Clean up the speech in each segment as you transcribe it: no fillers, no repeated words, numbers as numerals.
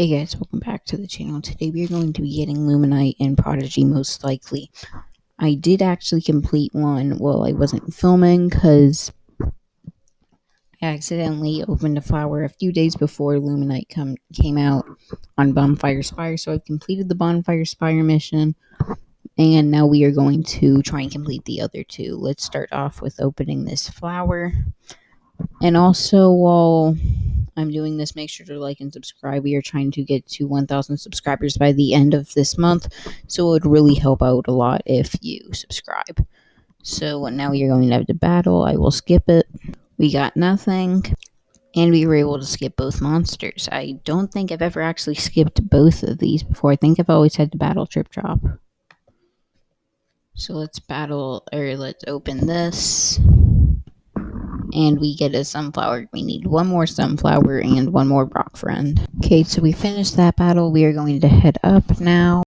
Hey guys, welcome back to the channel. Today we are going to be getting Lumanight and Prodigy most likely. I did actually complete one while I wasn't filming because I accidentally opened a flower a few days before Lumanight came out on Bonfire Spire, so I've completed the Bonfire Spire mission, and now we are going to try and complete the other two. Let's start off with opening this flower. And also, while I'm doing this, make sure to like and subscribe. We are trying to get to 1,000 subscribers by the end of this month, so it would really help out a lot if you subscribe. So now we are going to have the battle. I will skip it. We got nothing, and we were able to skip both monsters. I don't think I've ever actually skipped both of these before. I think I've always had the battle trip drop. So let's open this. And we get a sunflower. We need one more sunflower and one more rock friend. Okay, so we finished that battle. We are going to head up now.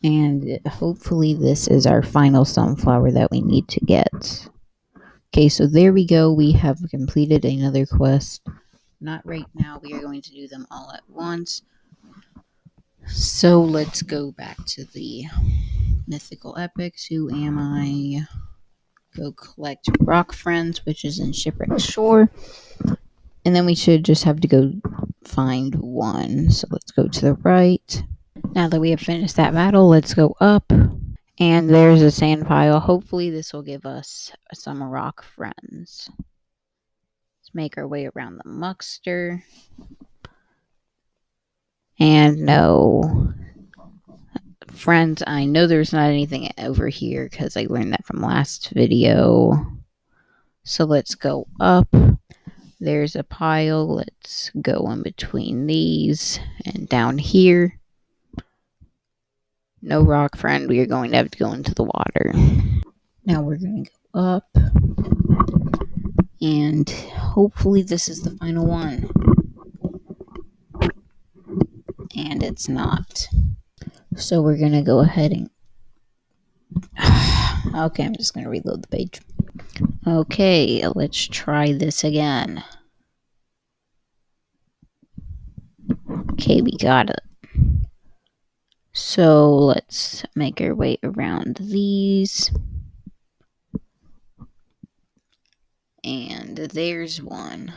And hopefully this is our final sunflower that we need to get. Okay, so there we go. We have completed another quest. Not right now. We are going to do them all at once. So let's go back to the mythical epics. Who am I? Go collect rock friends, which is in Shipwreck Shore. And then we should just have to go find one. So let's go to the right. Now that we have finished that battle, let's go up. And there's a sand pile. Hopefully this will give us some rock friends. Let's make our way around the muckster. And no. Friends, I know there's not anything over here because I learned that from last video. So let's go up. There's a pile. Let's go in between these and down here. No rock friend. We are going to have to go into the water. Now we're going to go up. And hopefully this is the final one. And it's not. So we're going to go ahead and... Okay, I'm just going to reload the page. Okay, let's try this again. Okay, we got it. So let's make our way around these. And there's one.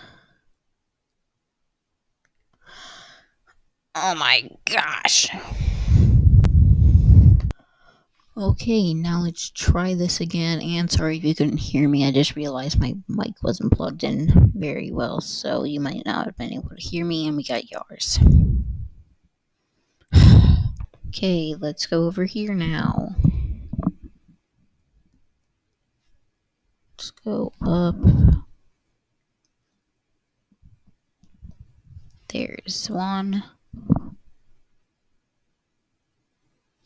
Oh my gosh. Okay, now let's try this again. And sorry if you couldn't hear me. I just realized my mic wasn't plugged in very well, so you might not have been able to hear me, and we got yours. Okay, let's go over here now. Let's go up. There's one.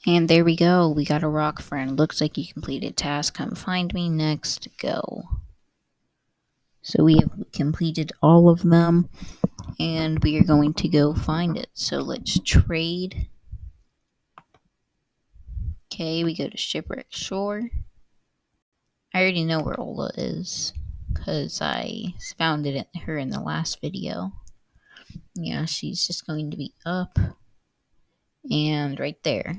And there we go. We got a rock friend. Looks like you completed task. Come find me. Next, go. So we have completed all of them. And we are going to go find it. So let's trade. Okay, we go to Shipwreck Shore. I already know where Ola is, because I found her in the last video. Yeah, she's just going to be up and right there.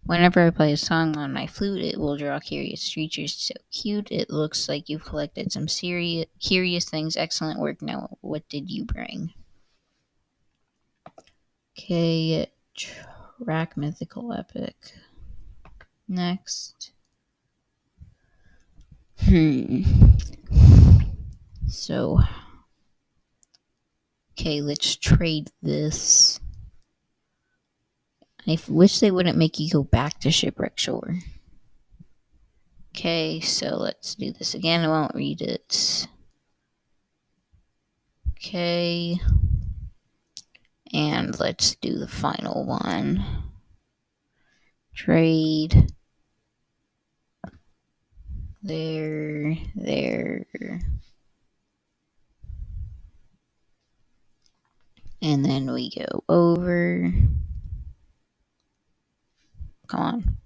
Whenever I play a song on my flute, it will draw curious creatures. So cute. It looks like you've collected some curious things. Excellent work. Now, what did you bring? Okay, track mythical epic. Next. So, okay, let's trade this. I wish they wouldn't make you go back to Shipwreck Shore. Okay, so let's do this again. I won't read it. Okay. And let's do the final one. Trade. There. And then we go over. Come on.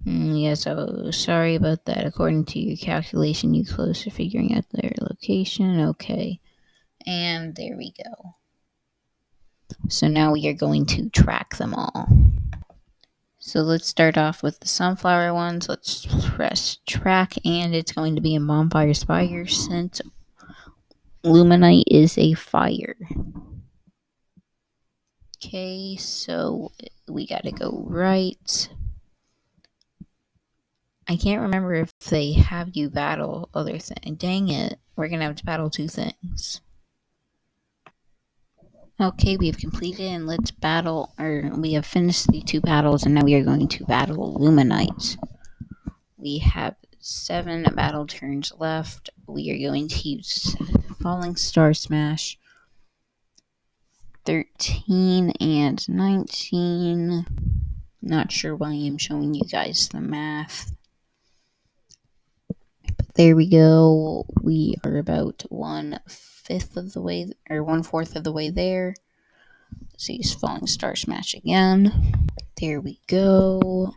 Yes, oh, sorry about that. According to your calculation, you close to figuring out their location. Okay. And there we go. So now we are going to track them all. So let's start off with the sunflower ones. Let's press track, and it's going to be in Bonfire Spire since Lumanight is a fire. Okay, so we gotta go right. I can't remember if they have you battle other things. Dang it, we're gonna have to battle two things. Okay, we have completed, and let's battle, or we have finished the two battles, and now we are going to battle Lumanight. We have 7 battle turns left. We are going to use Falling Star Smash, 13 and 19. Not sure why I'm showing you guys the math. But there we go. We are about 1/5 of the way, or 1/4 of the way there. Let's use Falling Star Smash again. There we go.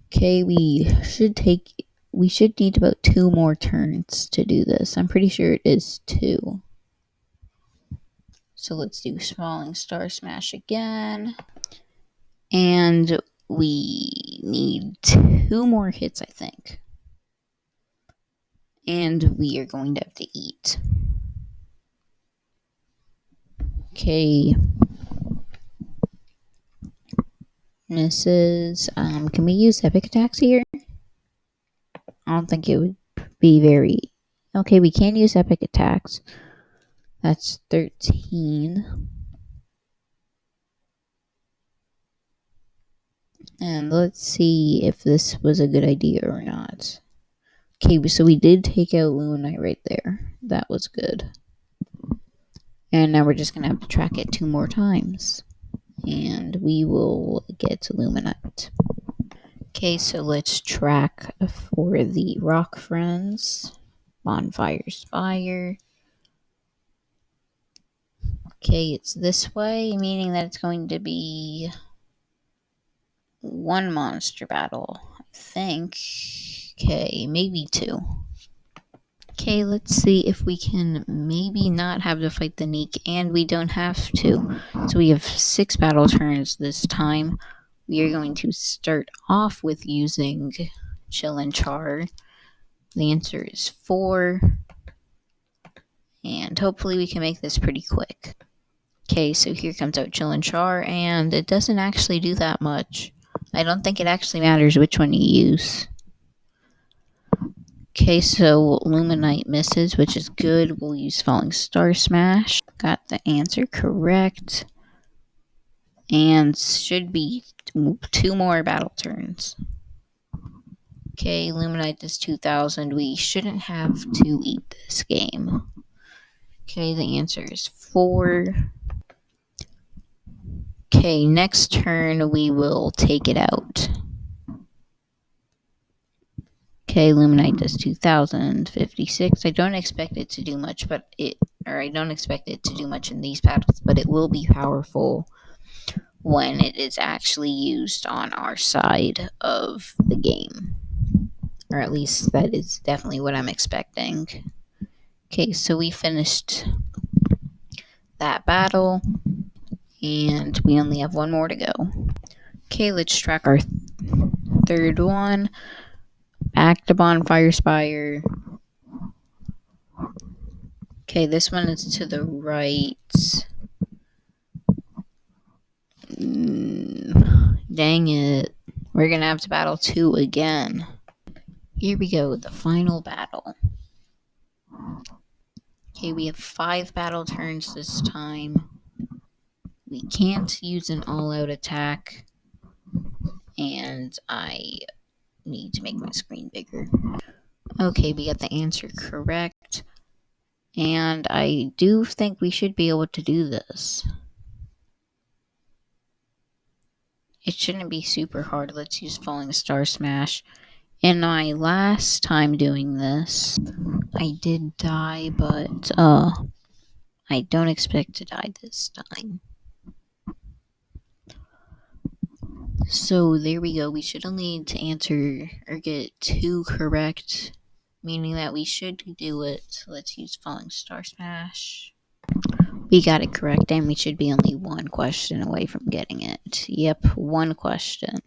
Okay, we should need about 2 more turns to do this. I'm pretty sure it is 2. So let's do Falling Star Smash again. And we need 2 more hits, I think. And we are going to have to eat. Okay. Misses. Can we use epic attacks here? I don't think it would be very... Okay, we can use epic attacks. That's 13. And let's see if this was a good idea or not. Okay, so we did take out Lumanight right there. That was good. And now we're just going to have to track it 2 more times. And we will get to Lumanight. Okay, so let's track for the rock friends. Bonfire Spire. Okay, it's this way, meaning that it's going to be 1 monster battle, I think. Okay, maybe 2. Okay, let's see if we can maybe not have to fight the Neek, and we don't have to. So we have 6 battle turns this time. We are going to start off with using Chill and Char. The answer is 4. And hopefully we can make this pretty quick. Okay, so here comes out Chill and Char, and it doesn't actually do that much. I don't think it actually matters which one you use. Okay, so Lumanight misses, which is good. We'll use Falling Star Smash. Got the answer correct. And should be 2 more battle turns. Okay, Lumanight does 2000. We shouldn't have to eat this game. Okay, the answer is 4. Okay, next turn we will take it out. Okay, Lumanight does 2056. I don't expect it to do much, I don't expect it to do much in these battles, but it will be powerful when it is actually used on our side of the game. Or at least that is definitely what I'm expecting. Okay, so we finished that battle, and we only have 1 more to go. Okay, let's track our 3rd one. Back to Bonfire Spire. Okay, this one is to the right. Dang it. We're gonna have to battle 2 again. Here we go, the final battle. Okay, we have 5 battle turns this time. We can't use an all-out attack. And I need to make my screen bigger. Okay, we got the answer correct. And I do think we should be able to do this. It shouldn't be super hard. Let's use Falling Star Smash. In my last time doing this, I did die, but I don't expect to die this time. So there we go. We should only need to answer or get 2 correct, meaning that we should do it. Let's use Falling Star Smash. We got it correct, and we should be only one question away from getting it. Yep, one question.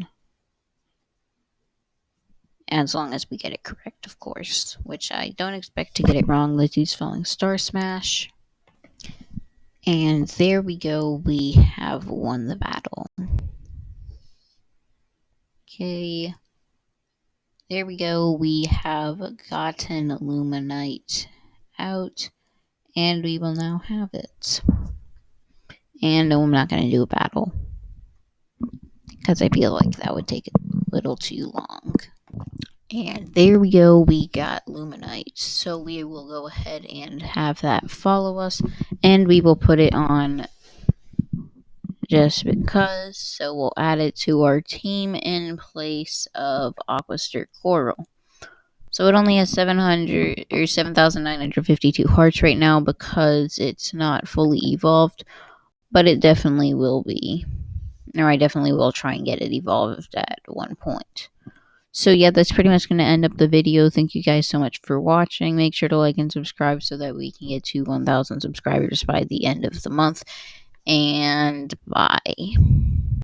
As long as we get it correct, of course. Which I don't expect to get it wrong. Let's use Falling Star Smash. And there we go. We have won the battle. Okay. There we go. We have gotten Lumanight out. And we will now have it. And no, I'm not going to do a battle. Because I feel like that would take a little too long. And there we go, we got Lumanight. So we will go ahead and have that follow us. And we will put it on just because. So we'll add it to our team in place of Aquaster Coral. So it only has 700 or 7,952 hearts right now because it's not fully evolved. But it definitely will be. Or I definitely will try and get it evolved at one point. So yeah, that's pretty much going to end up the video. Thank you guys so much for watching. Make sure to like and subscribe so that we can get to 1,000 subscribers by the end of the month. And bye.